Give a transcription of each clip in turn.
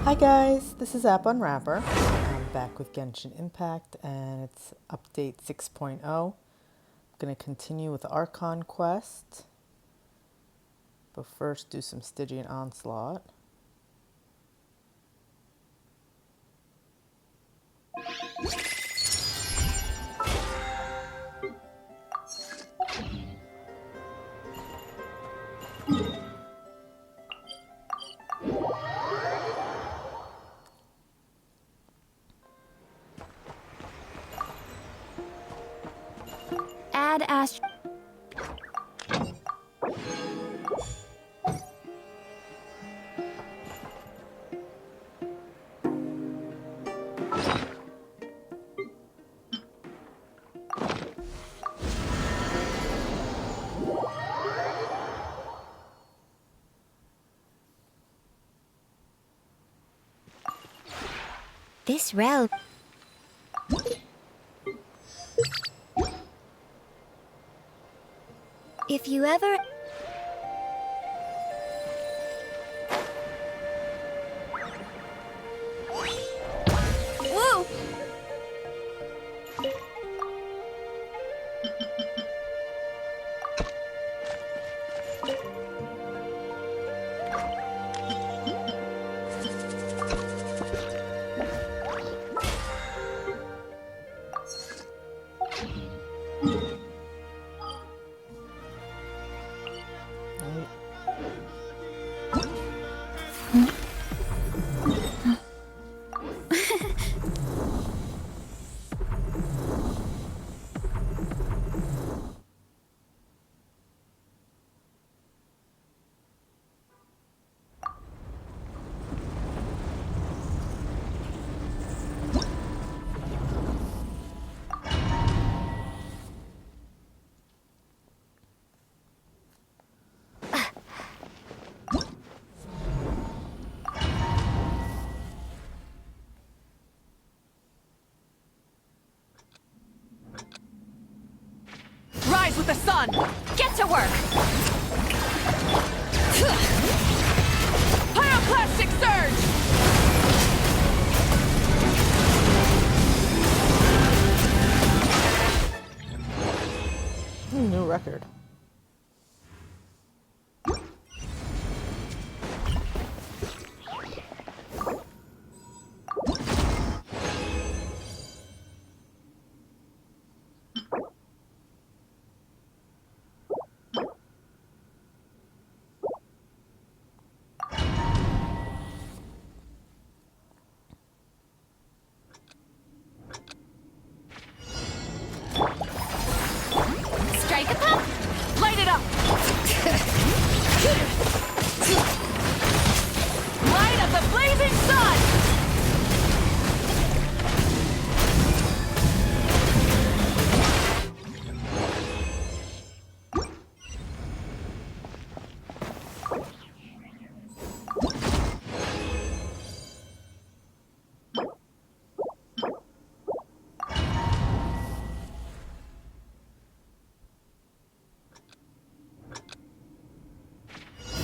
Hi guys, this is App Unwrapper. I'm back with Genshin Impact and it's update 6.0. I'm going to continue with the Archon quest, but first do some Stygian Onslaught. Add Ast. This route. If you ever... Whoa! Rise with the sun! Get to work! Pyroclastic surge! New record. Strike at them! Light it up! Light of the blazing sun!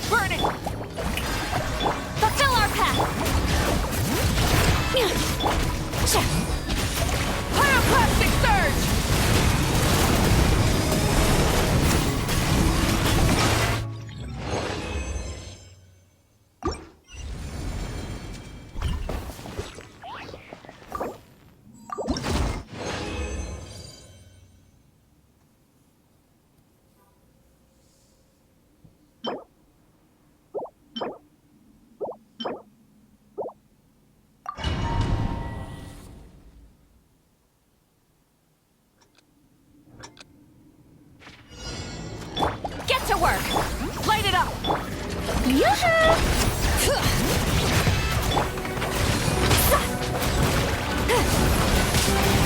Burn it! Fulfill our path! Pyroclastic surge! Get to work! Light it up!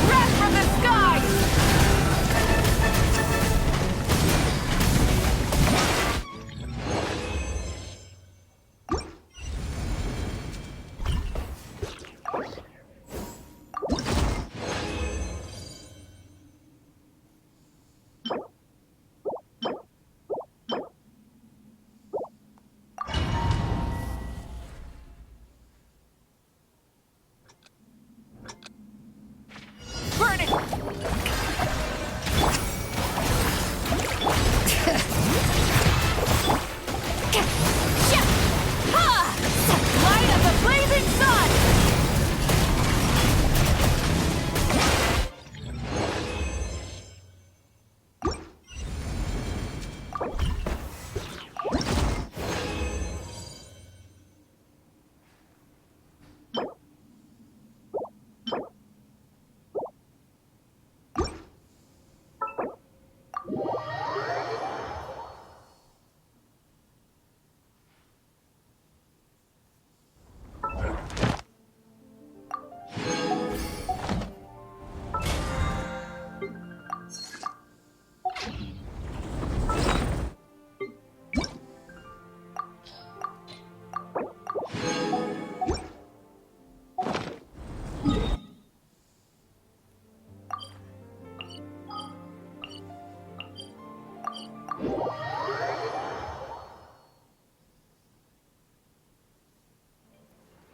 Wrath from the skies! All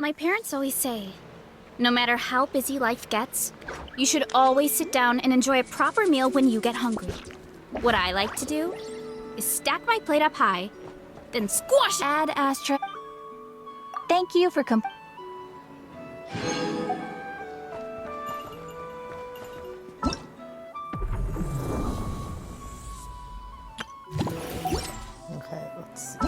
My parents always say, no matter how busy life gets, you should always sit down and enjoy a proper meal when you get hungry. What I like to do is stack my plate up high, then squash it. Add astra. Thank you for Okay, let's see.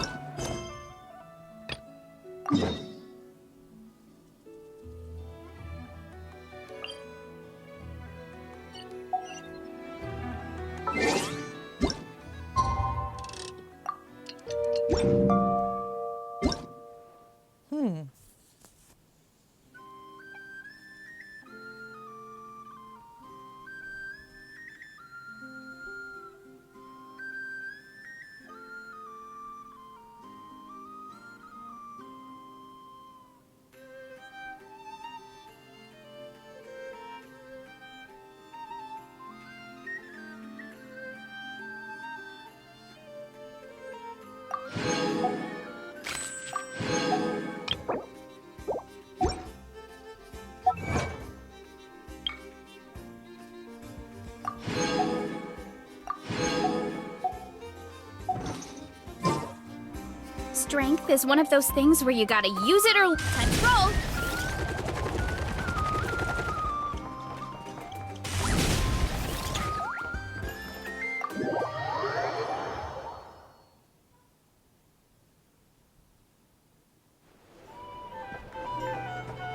Strength is one of those things where you gotta use it or time to roll.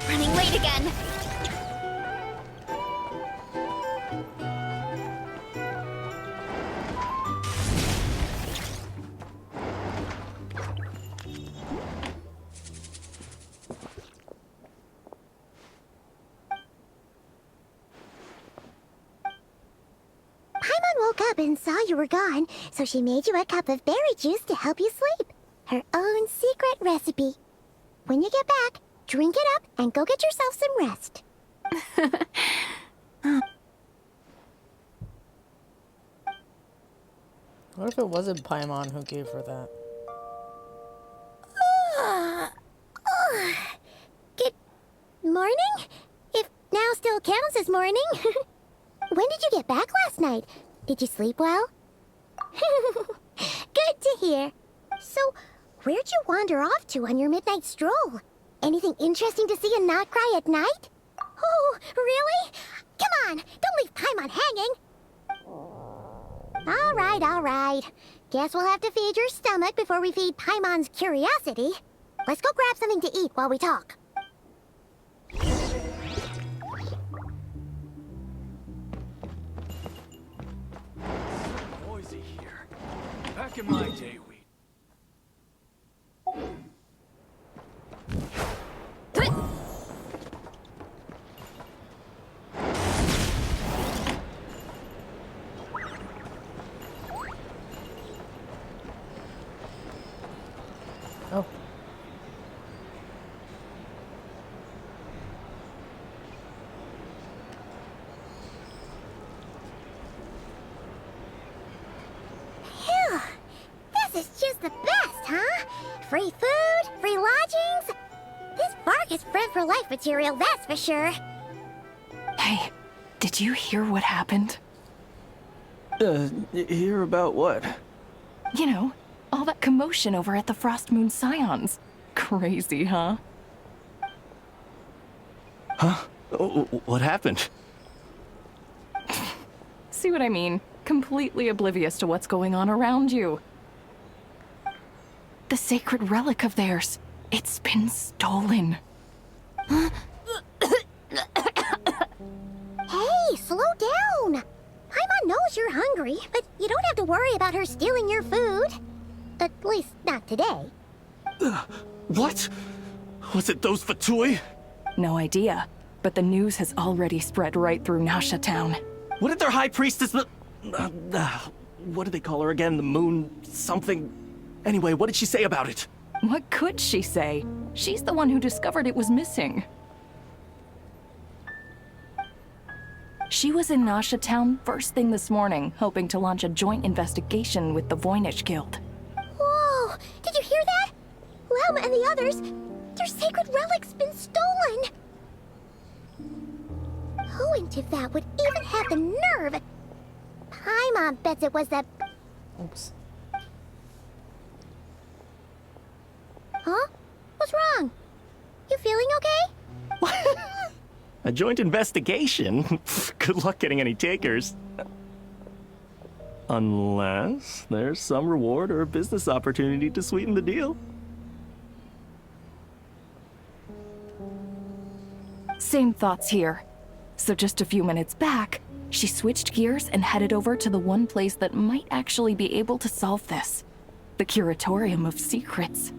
Running late again. Paimon woke up and saw you were gone, so she made you a cup of berry juice to help you sleep. Her own secret recipe. When you get back, drink it up and go get yourself some rest. What if it wasn't Paimon who gave her that? Good morning? If now still counts as morning. When did you get back last night? Did you sleep well? Good to hear. So, where'd you wander off to on your midnight stroll? Anything interesting to see in Nod-Krai at night? Oh, really? Come on, don't leave Paimon hanging. All right. Guess we'll have to feed your stomach before we feed Paimon's curiosity. Let's go grab something to eat while we talk. Noisy here. Back in my day, we... Oh. Phew. This is just the best, huh? Free food, free lodgings. This bark is bred for life material, that's for sure. Hey, did you hear what happened? Hear about what? You know, all that commotion over at the Frost Moon Scions. Crazy, huh? Huh? Oh, what happened? See what I mean? Completely oblivious to what's going on around you. The sacred relic of theirs. It's been stolen. Hey, slow down. Paimon knows you're hungry, but you don't have to worry about her stealing your food. At least, not today. What? Was it those Fatui? No idea, but the news has already spread right through Nasha Town. What did their high priestess... what do they call her again? The moon... something... Anyway, what did she say about it? What could she say? She's the one who discovered it was missing. She was in Nasha Town first thing this morning, hoping to launch a joint investigation with the Voynich Guild. Whoa! Did you hear that? Lem and the others, Their sacred relic's been stolen! Who in Tivat would even have the nerve? Paimon bets it was that... Oops. Huh? What's wrong? You feeling okay? A joint investigation? Good luck getting any takers. Unless there's some reward or a business opportunity to sweeten the deal. Same thoughts here. So just a few minutes back, she switched gears and headed over to the one place that might actually be able to solve this. The Curatorium of Secrets.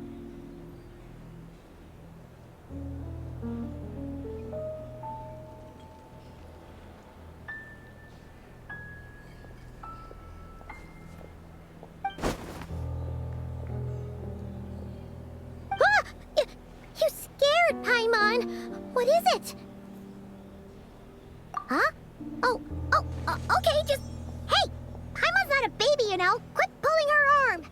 Ah! You scared, Paimon! What is it? Huh? Okay, just... Hey! Paimon's not a baby, you know! Quit pulling her arm!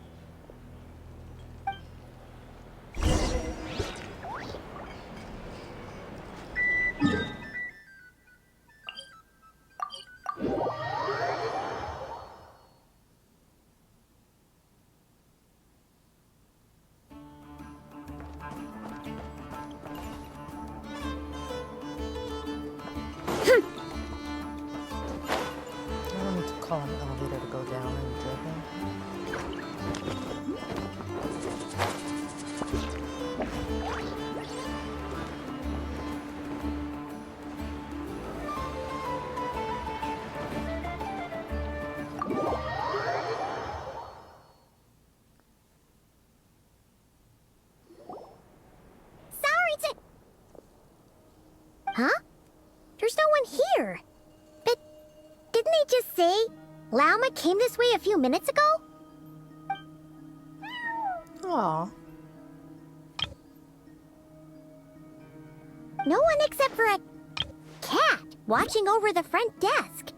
I don't need to call an elevator to go down and driven. Sorry to... Huh? There's no one here. But didn't they just say Lauma came this way a few minutes ago? Aw. No one except for a cat watching over the front desk.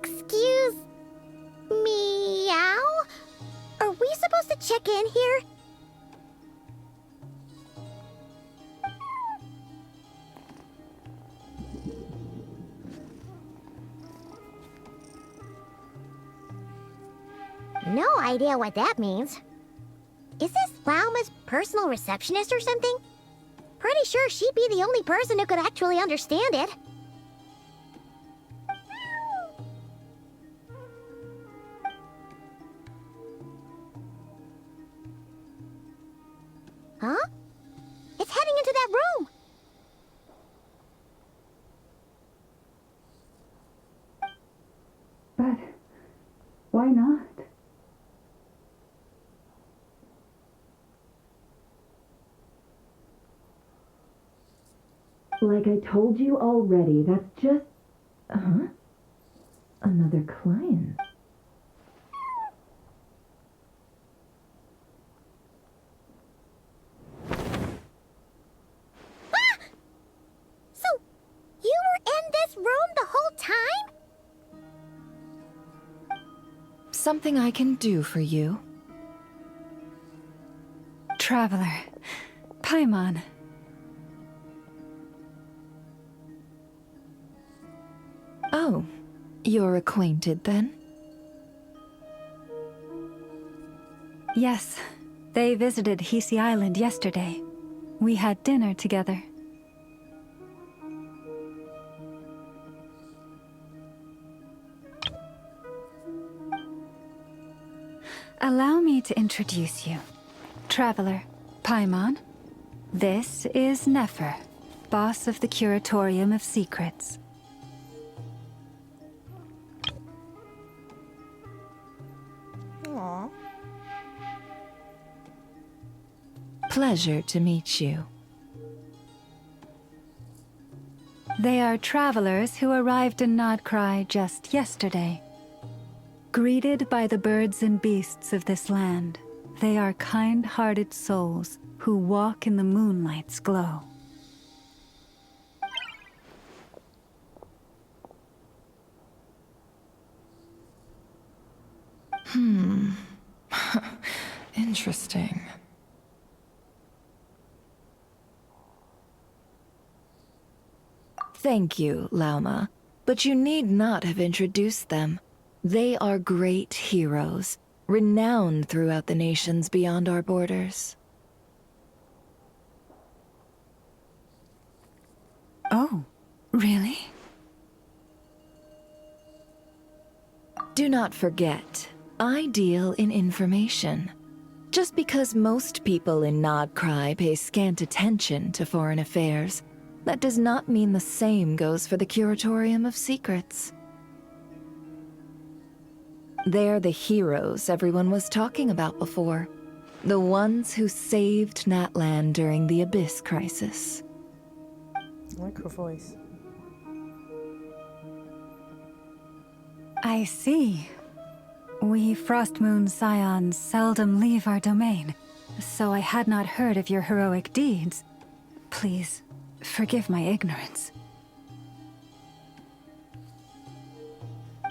Excuse... meow? Are we supposed to check in here? No idea what that means. Is this Lauma's personal receptionist or something? Pretty sure she'd be the only person who could actually understand it. Huh? It's heading into that room! But why not? Like I told you already, that's just... Huh? Another client. So, you were in this room the whole time? Something I can do for you? Traveler. Paimon. Oh, you're acquainted then? Yes, they visited Hisi Island yesterday. We had dinner together. Allow me to introduce you. Traveler, Paimon. This is Nefer, boss of the Curatorium of Secrets. Aw. Pleasure to meet you. They are travelers who arrived in Nod-Krai just yesterday. Greeted by the birds and beasts of this land, They are kind-hearted souls who walk in the moonlight's glow. Interesting. Thank you, Lauma, but you need not have introduced them. They are great heroes, renowned throughout the nations beyond our borders. Oh, really? Do not forget, I deal in information. Just because most people in Nod-Krai pay scant attention to foreign affairs, that does not mean the same goes for the Curatorium of Secrets. They're the heroes everyone was talking about before. The ones who saved Natlan during the Abyss crisis. I like her voice. I see. We Frostmoon Scions seldom leave our domain, so I had not heard of your heroic deeds. Please, forgive my ignorance.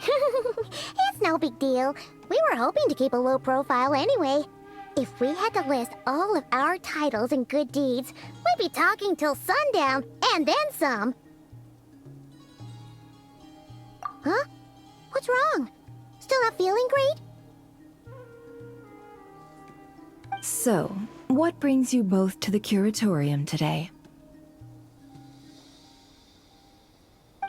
It's no big deal. We were hoping to keep a low profile anyway. If we had to list all of our titles and good deeds, we'd be talking till sundown, and then some. Huh? What's wrong? Still not feeling great? So, what brings you both to the Curatorium today?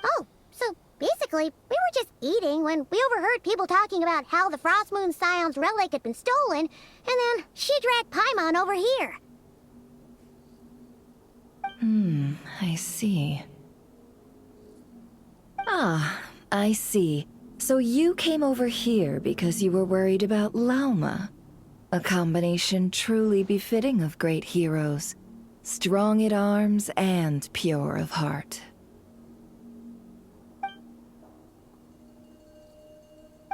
Oh, so basically, we were just eating when we overheard people talking about how the Frostmoon Scion's relic had been stolen, and then she dragged Paimon over here. I see. Ah, I see. So you came over here because you were worried about Lauma. A combination truly befitting of great heroes. Strong at arms and pure of heart.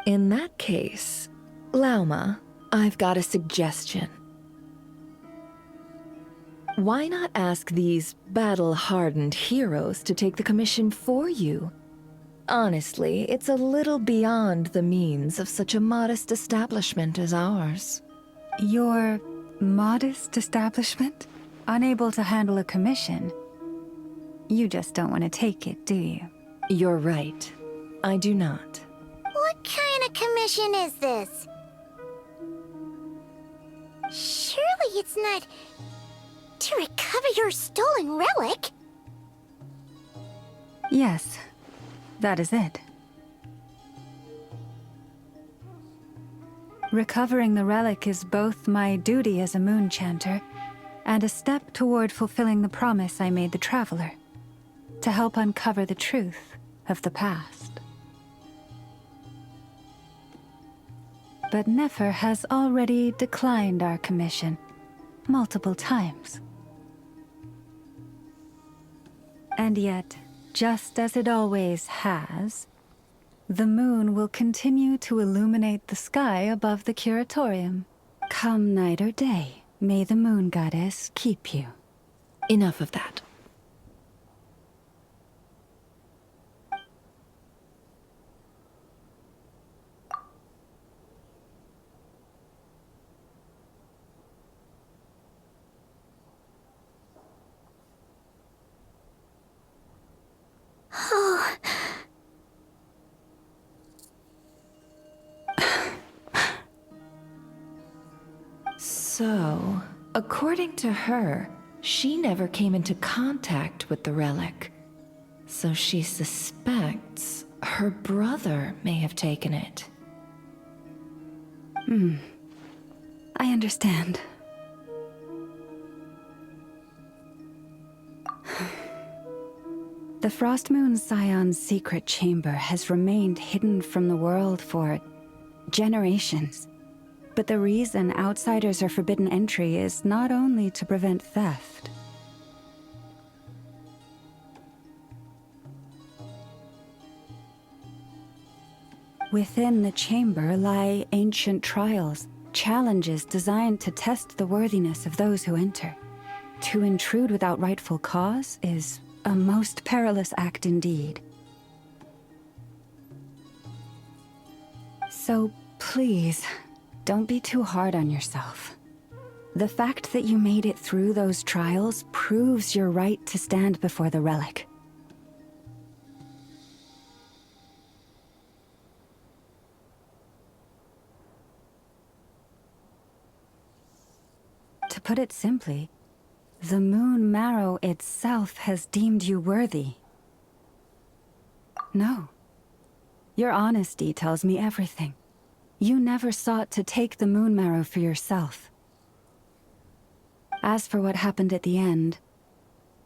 In that case, Lauma, I've got a suggestion. Why not ask these battle-hardened heroes to take the commission for you? Honestly, it's a little beyond the means of such a modest establishment as ours. Your modest establishment? Unable to handle a commission? You just don't want to take it, do you? You're right. I do not. What kind of commission is this? Surely it's not to recover your stolen relic? Yes, that is it. Recovering the relic is both my duty as a moon chanter and a step toward fulfilling the promise I made the Traveler, to help uncover the truth of the past. But Nefer has already declined our commission multiple times. And yet, just as it always has, the moon will continue to illuminate the sky above the Curatorium. Come night or day, may the moon goddess keep you. Enough of that. So, according to her, she never came into contact with the relic. So she suspects her brother may have taken it. I understand. The Frostmoon Scion's secret chamber has remained hidden from the world for generations. But the reason outsiders are forbidden entry is not only to prevent theft. Within the chamber lie ancient trials, challenges designed to test the worthiness of those who enter. To intrude without rightful cause is a most perilous act indeed. So please, don't be too hard on yourself. The fact that you made it through those trials proves your right to stand before the relic. To put it simply, the moon marrow itself has deemed you worthy. No. Your honesty tells me everything. You never sought to take the moon marrow for yourself. As for what happened at the end,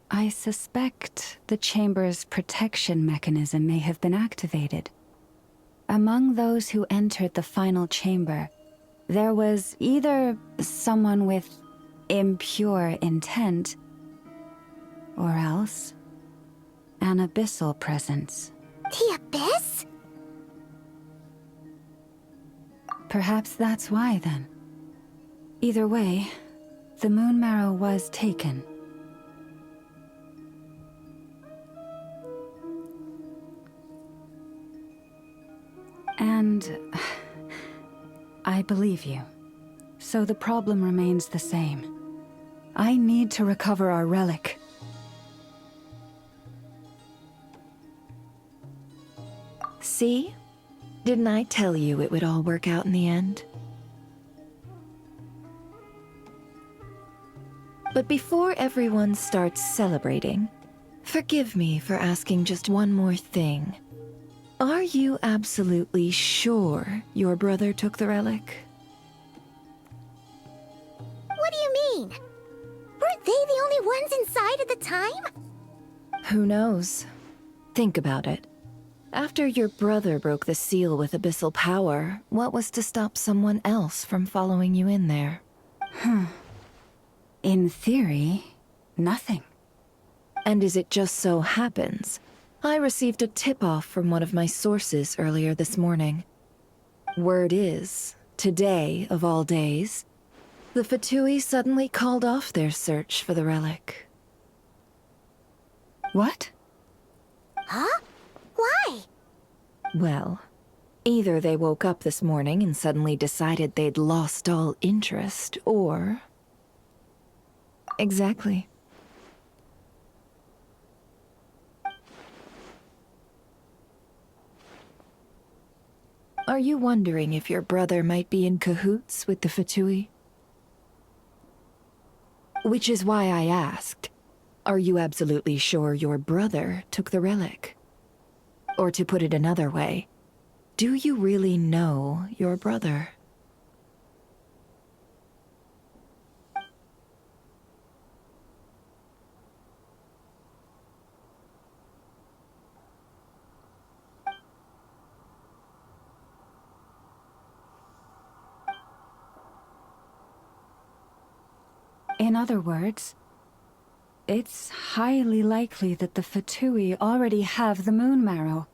I suspect the chamber's protection mechanism may have been activated. Among those who entered the final chamber, there was either someone with impure intent, or else an abyssal presence. The Abyss? Perhaps that's why, then. Either way, the moon marrow was taken. And I believe you. So the problem remains the same. I need to recover our relic. See? Didn't I tell you it would all work out in the end? But before everyone starts celebrating, forgive me for asking just one more thing. Are you absolutely sure your brother took the relic? What do you mean? Weren't they the only ones inside at the time? Who knows? Think about it. After your brother broke the seal with abyssal power, what was to stop someone else from following you in there? In theory, nothing. And as it just so happens, I received a tip-off from one of my sources earlier this morning. Word is, today of all days, the Fatui suddenly called off their search for the relic. What? Huh? Why? Well, either they woke up this morning and suddenly decided they'd lost all interest, or... Exactly. Are you wondering if your brother might be in cahoots with the Fatui? Which is why I asked, are you absolutely sure your brother took the relic? Or to put it another way, do you really know your brother? In other words, it's highly likely that the Fatui already have the moon marrow.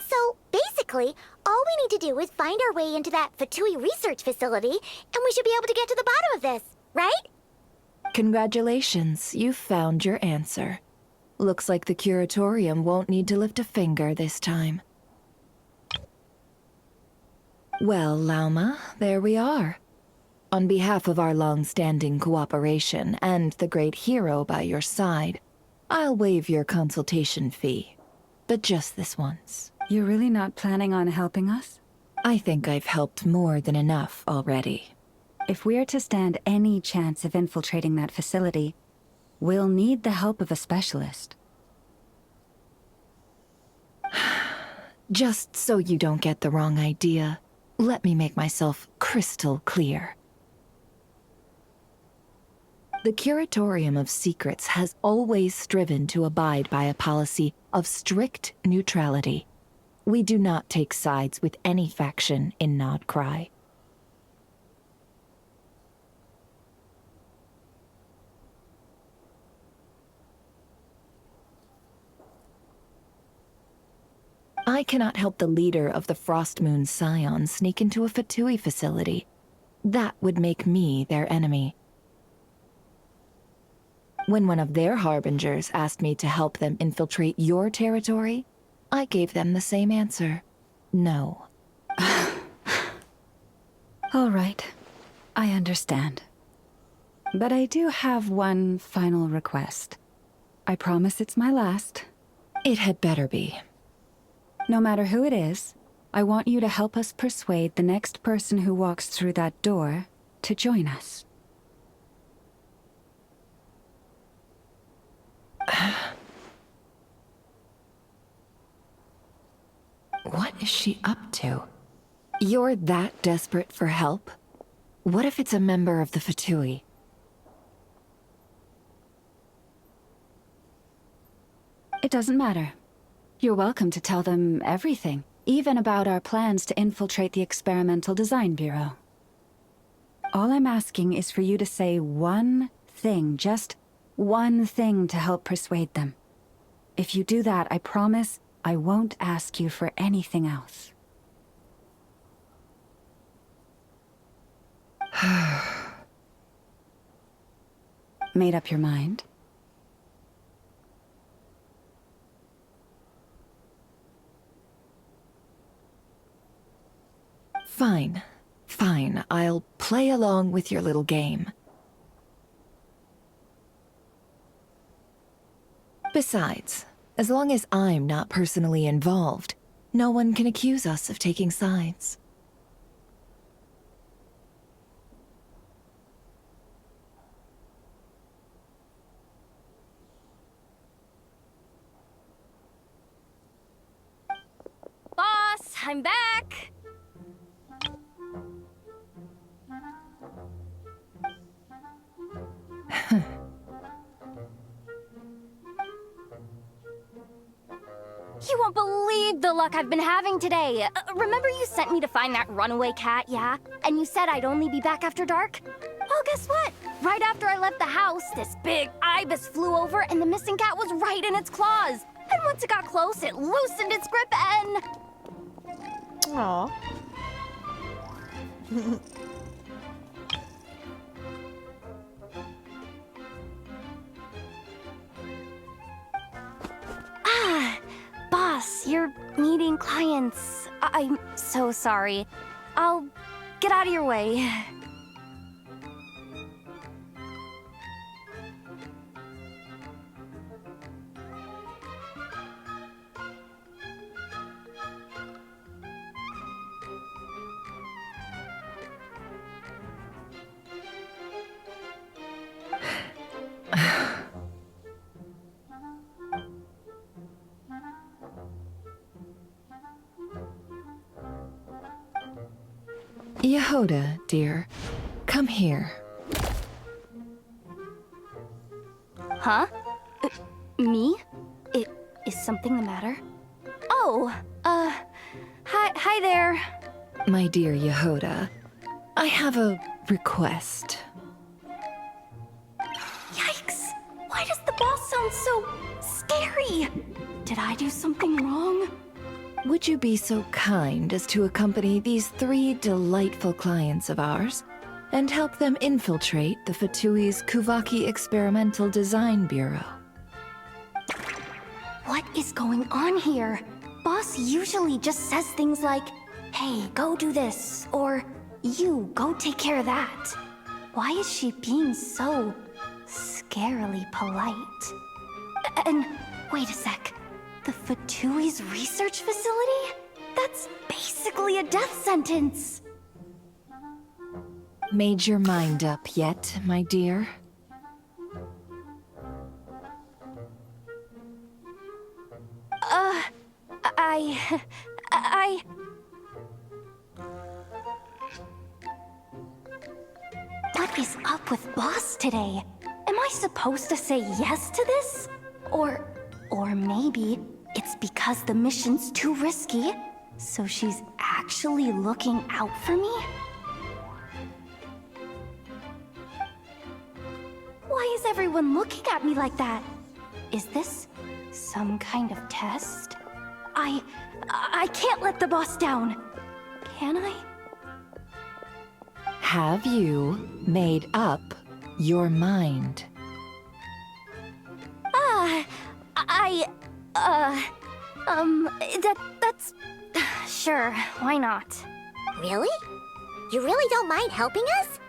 So, basically, all we need to do is find our way into that Fatui research facility, and we should be able to get to the bottom of this, right? Congratulations, you've found your answer. Looks like the curatorium won't need to lift a finger this time. Well, Lauma, there we are. On behalf of our long-standing cooperation and the great hero by your side, I'll waive your consultation fee. But just this once. You're really not planning on helping us? I think I've helped more than enough already. If we're to stand any chance of infiltrating that facility, we'll need the help of a specialist. Just so you don't get the wrong idea, let me make myself crystal clear. The Curatorium of Secrets has always striven to abide by a policy of strict neutrality. We do not take sides with any faction in Nod-Krai. I cannot help the leader of the Frost Moon Scions sneak into a Fatui facility. That would make me their enemy. When one of their harbingers asked me to help them infiltrate your territory, I gave them the same answer. No. All right. I understand. But I do have one final request. I promise it's my last. It had better be. No matter who it is, I want you to help us persuade the next person who walks through that door to join us. What is she up to? You're that desperate for help? What if it's a member of the Fatui? It doesn't matter. You're welcome to tell them everything, even about our plans to infiltrate the Experimental Design Bureau. All I'm asking is for you to say one thing, just one thing to help persuade them. If you do that, I promise I won't ask you for anything else. Made up your mind? Fine. Fine, I'll play along with your little game. Besides, as long as I'm not personally involved, no one can accuse us of taking sides. Boss, I'm back! You won't believe the luck I've been having today. Remember you sent me to find that runaway cat, yeah? And you said I'd only be back after dark? Well, guess what? Right after I left the house, this big ibis flew over and the missing cat was right in its claws. And once it got close, it loosened its grip and... Aw. Boss, you're meeting clients. I'm so sorry. I'll get out of your way. Yehoda, dear, come here. Huh? Me? Is something the matter? Oh, hi there. My dear Yehoda, I have a request. Yikes! Why does the boss sound so scary? Did I do something wrong? Would you be so kind as to accompany these 3 delightful clients of ours and help them infiltrate the Fatui's Kuvaki Experimental Design Bureau? What is going on here? Boss usually just says things like, hey, go do this, or you, go take care of that. Why is she being so scarily polite? And wait a sec. The Fatui's research facility? That's basically a death sentence. Made your mind up yet, my dear? I... What is up with Boss today? Am I supposed to say yes to this? Or maybe it's because the mission's too risky, so she's actually looking out for me? Why is everyone looking at me like that? Is this some kind of test? I can't let the boss down. Can I? Have you made up your mind? That's... Sure, why not? Really? You really don't mind helping us?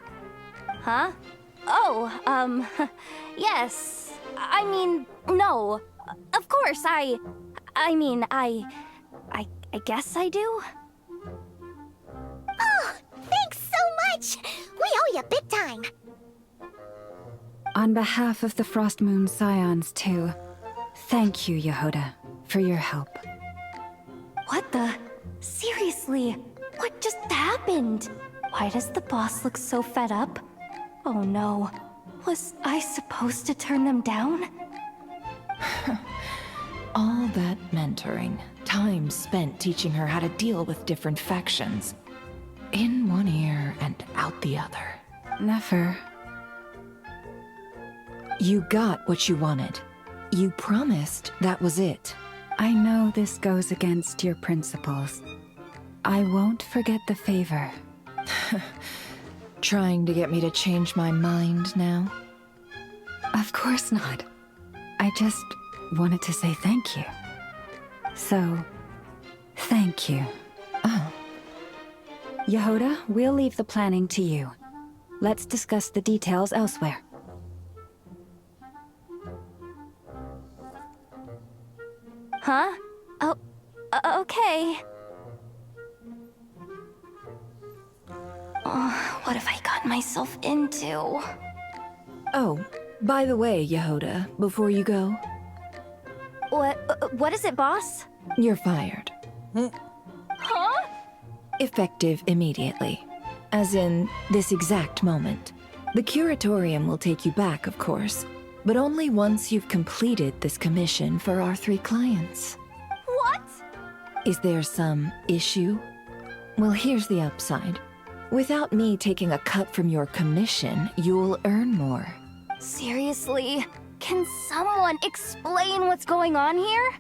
Huh? Oh, yes. I mean, no. Of course, I guess I do. Oh, thanks so much! We owe you big time! On behalf of the Frost Moon Scions, too, thank you, Yehoda, for your help. What the? Seriously, what just happened? Why does the boss look so fed up? Oh no. Was I supposed to turn them down? All that mentoring, time spent teaching her how to deal with different factions. In one ear and out the other. Never. You got what you wanted. You promised that was it. I know this goes against your principles. I won't forget the favor. Trying to get me to change my mind now? Of course not. I just wanted to say thank you. So, thank you. Oh. Yehoda, we'll leave the planning to you. Let's discuss the details elsewhere. Huh? Oh, okay. Oh, what have I gotten myself into? Oh, by the way, Yehoda, before you go, What is it, boss? you're fired. Huh? Effective immediately. As in, this exact moment. The curatorium will take you back, of course, but only once you've completed this commission for our 3 clients. What? Is there some issue? Well, here's the upside. Without me taking a cut from your commission, you'll earn more. Seriously? Can someone explain what's going on here?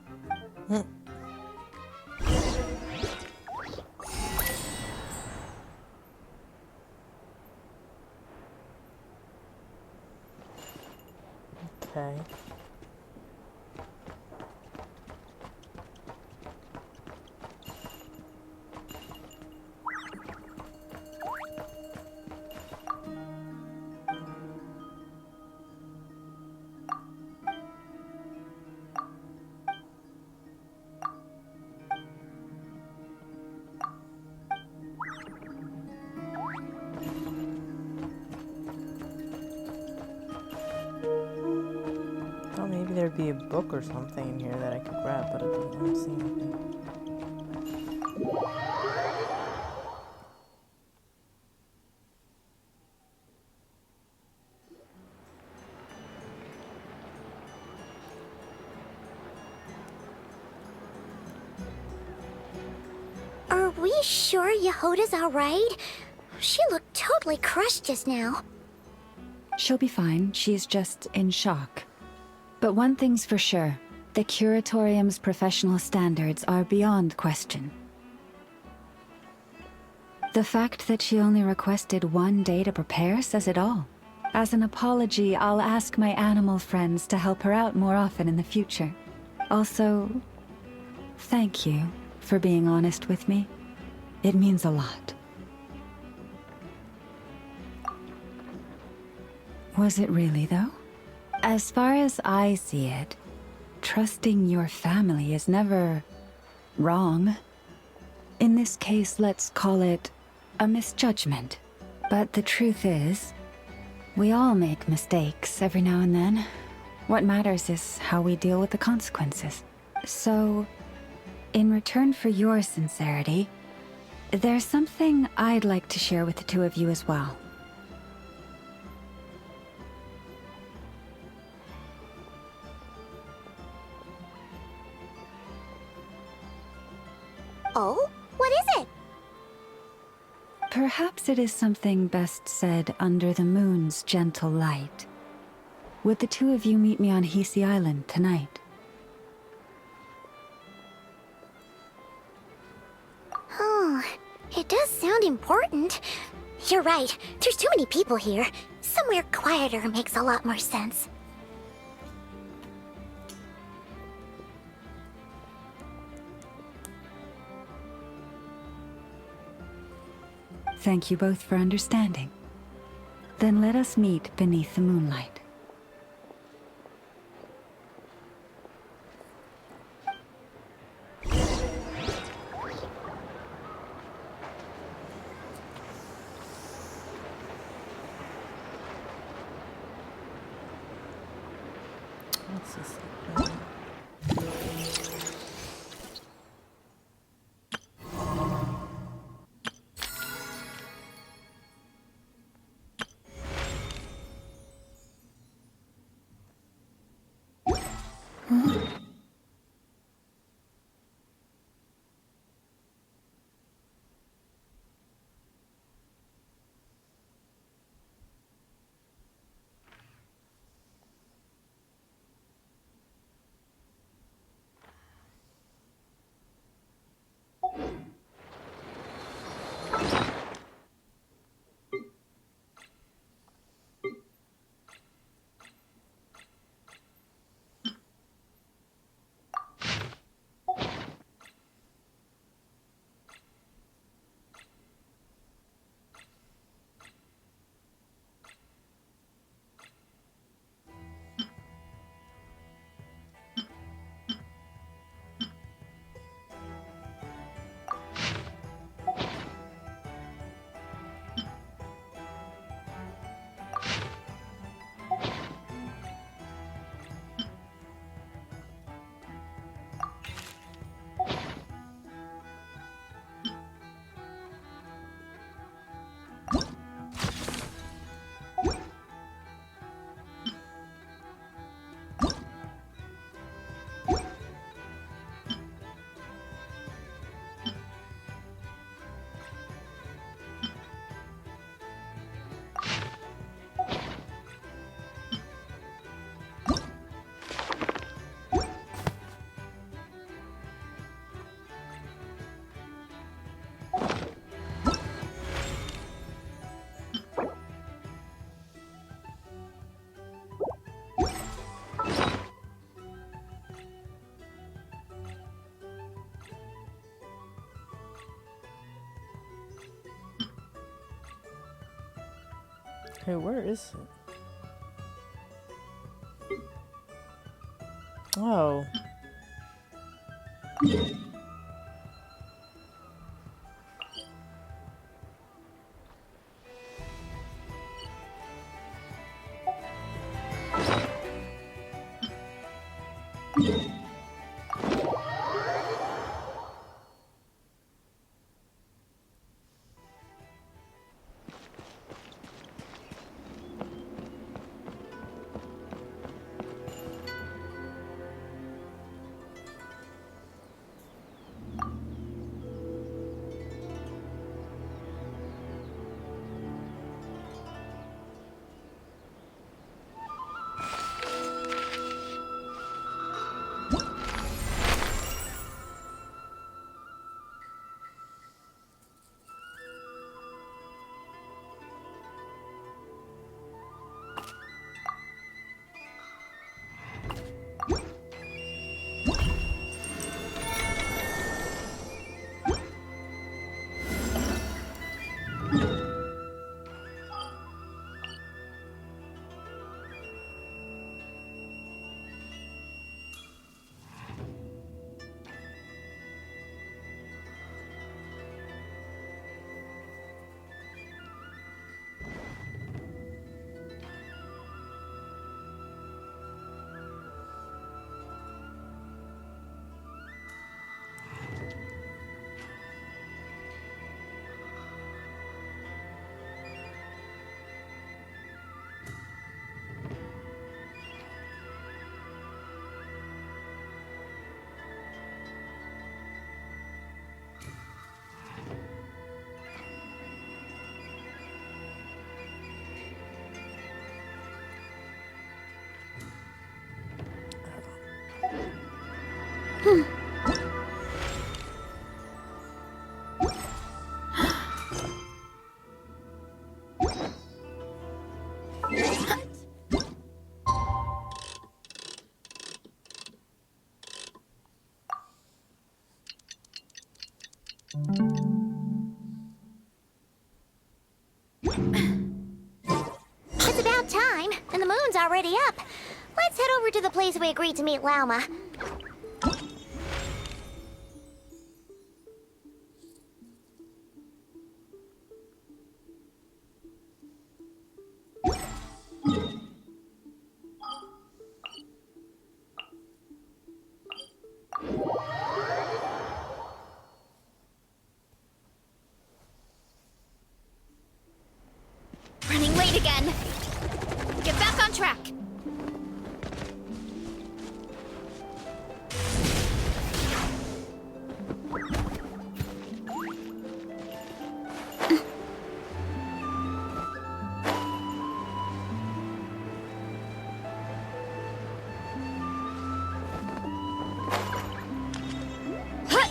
Okay. Oh, maybe there'd be a book or something in here that I could grab, but I don't see anything. Are we sure Yehoda's alright? She looked totally crushed just now. She'll be fine. She's just in shock. But one thing's for sure. The Curatorium's professional standards are beyond question. The fact that she only requested 1 day to prepare says it all. As an apology, I'll ask my animal friends to help her out more often in the future. Also, thank you for being honest with me. It means a lot. Was it really, though? As far as I see it, trusting your family is never wrong. In this case, let's call it a misjudgment. But the truth is, we all make mistakes every now and then. What matters is how we deal with the consequences. So, in return for your sincerity, there's something I'd like to share with the 2 of you as well. Oh? What is it? Perhaps it is something best said under the moon's gentle light. Would the 2 of you meet me on Hisi Island tonight? does sound important. You're right, there's too many people here. Somewhere quieter makes a lot more sense. Thank you both for understanding. Then let us meet beneath the moonlight. What's this? Hey, where is it? Oh. It's about time, and the moon's already up. Let's head over to the place we agreed to meet Lauma. Running late again. Get back on track. Hut!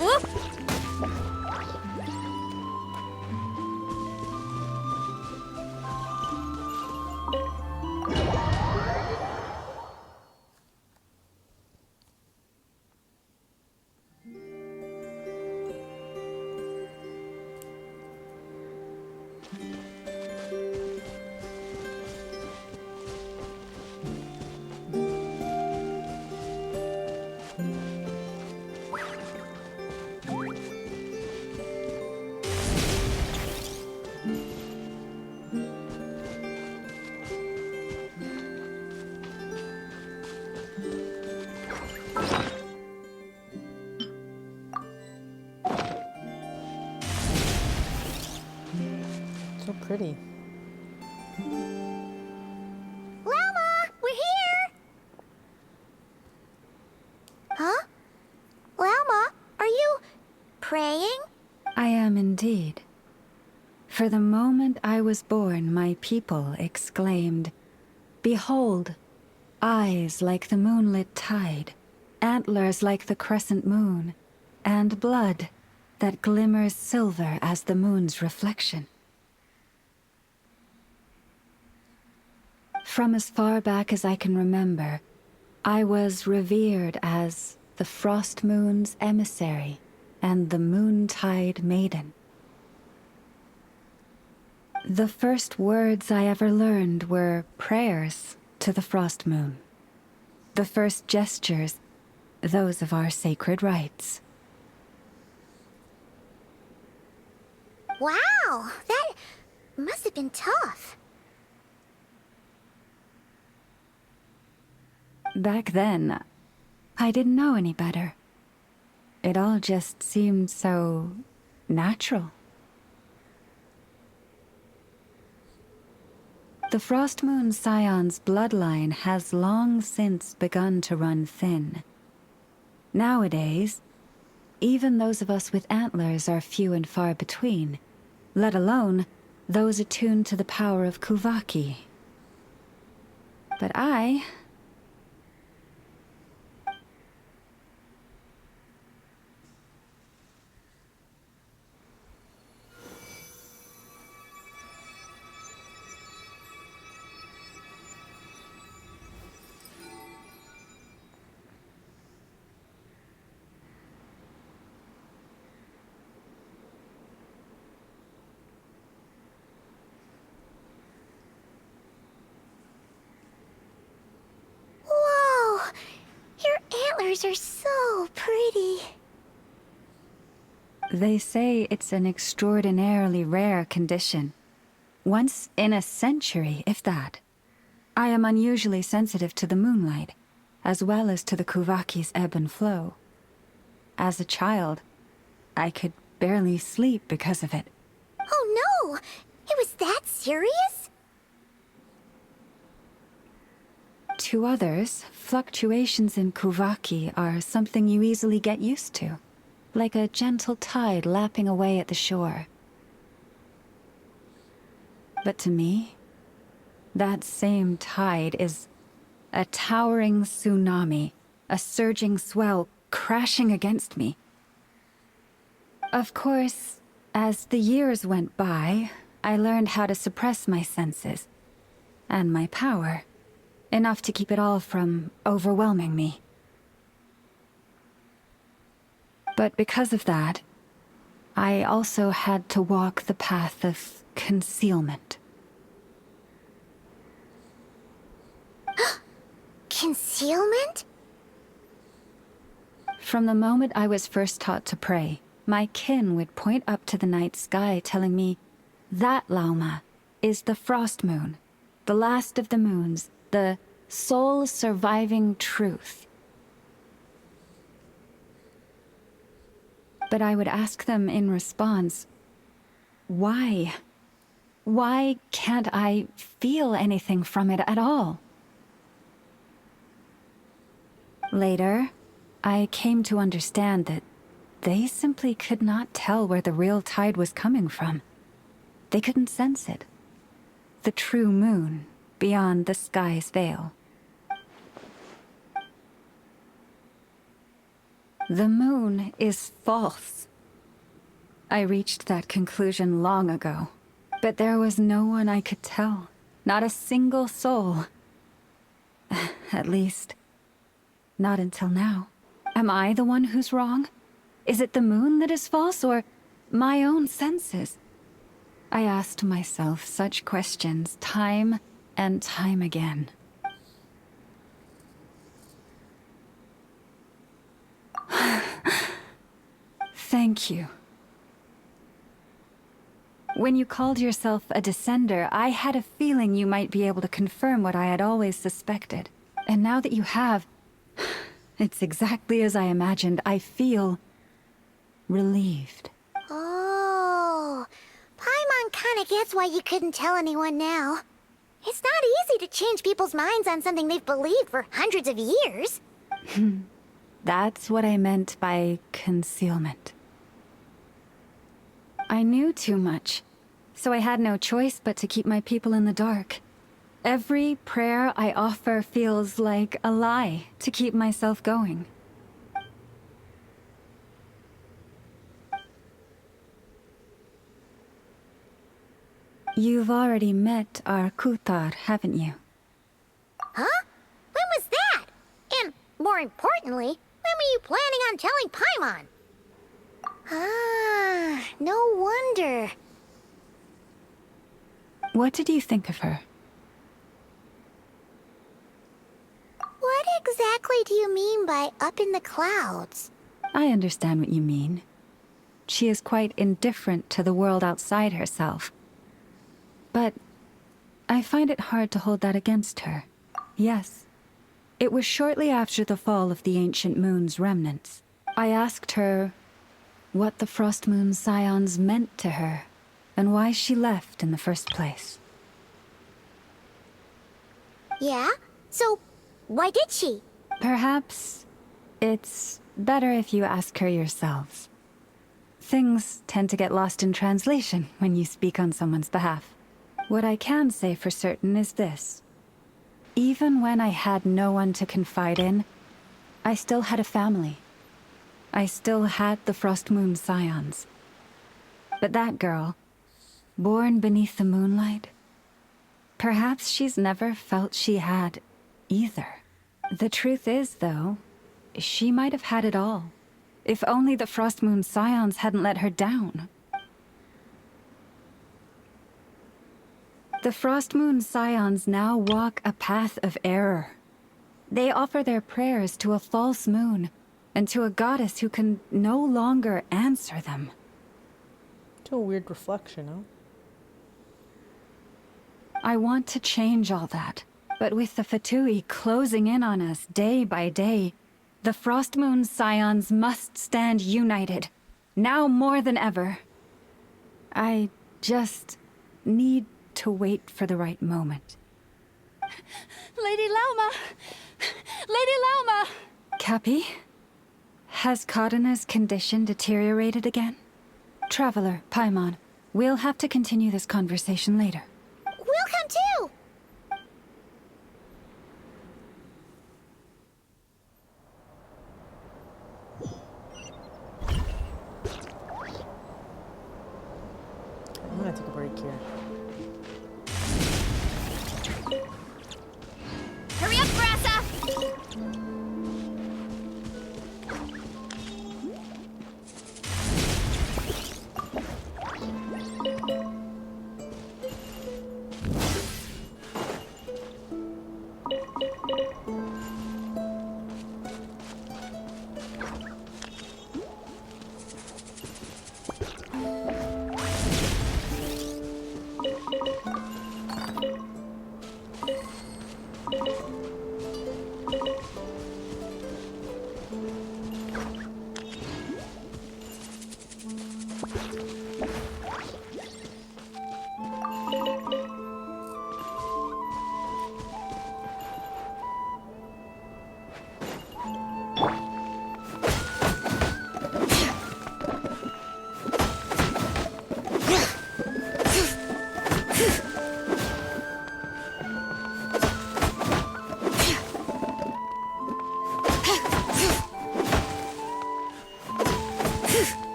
Whoop! So pretty. Lauma, we're here! Huh? Lauma, are you praying? I am indeed. For the moment I was born, my people exclaimed, "Behold, eyes like the moonlit tide, antlers like the crescent moon, and blood that glimmers silver as the moon's reflection." From as far back as I can remember, I was revered as the Frost Moon's emissary and the Moontide Maiden. The first words I ever learned were prayers to the Frost Moon. The first gestures, those of our sacred rites. Wow, that must have been tough. Back then, I didn't know any better. It all just seemed so natural. The Frost Moon Scion's bloodline has long since begun to run thin. Nowadays, even those of us with antlers are few and far between, let alone those attuned to the power of Kuvaki. But I... Whoa, your antlers are so pretty. They say it's an extraordinarily rare condition. Once in a century, if that. I am unusually sensitive to the moonlight, as well as to the Kuvaki's ebb and flow. As a child, I could barely sleep because of it. Oh no! It was that serious? To others, fluctuations in Kuvaki are something you easily get used to, like a gentle tide lapping away at the shore. But to me, that same tide is a towering tsunami, a surging swell crashing against me. Of course, as the years went by, I learned how to suppress my senses and my power, enough to keep it all from overwhelming me. But because of that, I also had to walk the path of concealment. Concealment? From the moment I was first taught to pray, my kin would point up to the night sky telling me, that Lauma is the frost moon, the last of the moons, the sole surviving truth. But I would ask them in response, why? Why can't I feel anything from it at all? Later, I came to understand that they simply could not tell where the real tide was coming from. They couldn't sense it. The true moon beyond the sky's veil. The moon is false. I reached that conclusion long ago, but there was no one I could tell. Not a single soul. At least, not until now. Am I the one who's wrong? Is it the moon that is false, or my own senses? I asked myself such questions time and time again. Thank you. When you called yourself a descender, I had a feeling you might be able to confirm what I had always suspected. And now that you have, it's exactly as I imagined. I feel relieved. Oh, Paimon kinda gets why you couldn't tell anyone now. It's not easy to change people's minds on something they've believed for hundreds of years. That's what I meant by concealment. I knew too much, so I had no choice but to keep my people in the dark. Every prayer I offer feels like a lie to keep myself going. You've already met our Kutar, haven't you? Huh? When was that? And, more importantly, when were you planning on telling Paimon? Ah, no wonder. What did you think of her? What exactly do you mean by up in the clouds? I understand what you mean. She is quite indifferent to the world outside herself. But I find it hard to hold that against her. Yes, it was shortly after the fall of the ancient moon's remnants. I asked her what the Frost Moon Scions meant to her, and why she left in the first place. Yeah? So, why did she? Perhaps it's better if you ask her yourselves. Things tend to get lost in translation when you speak on someone's behalf. What I can say for certain is this. Even when I had no one to confide in, I still had a family. I still had the Frost Moon Scions. But that girl, born beneath the moonlight, perhaps she's never felt she had either. The truth is, though, she might have had it all. If only the Frost Moon Scions hadn't let her down. The Frost Moon Scions now walk a path of error. They offer their prayers to a false moon, and to a goddess who can no longer answer them. To a weird reflection, huh? I want to change all that, but with the Fatui closing in on us day by day, the Frost Moon Scions must stand united, now more than ever. I just need to wait for the right moment. Lady Lauma! Lady Lauma! Cappy? Has Cardina's condition deteriorated again? Traveler, Paimon, we'll have to continue this conversation later. We'll come too! I'm gonna take a break here. Hurry up, Grassa!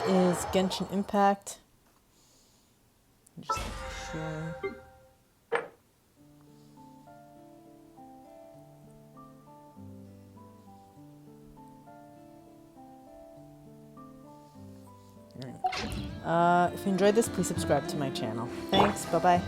that is Genshin Impact. Just make sure. If you enjoyed this, please subscribe to my channel. Thanks. Bye-bye.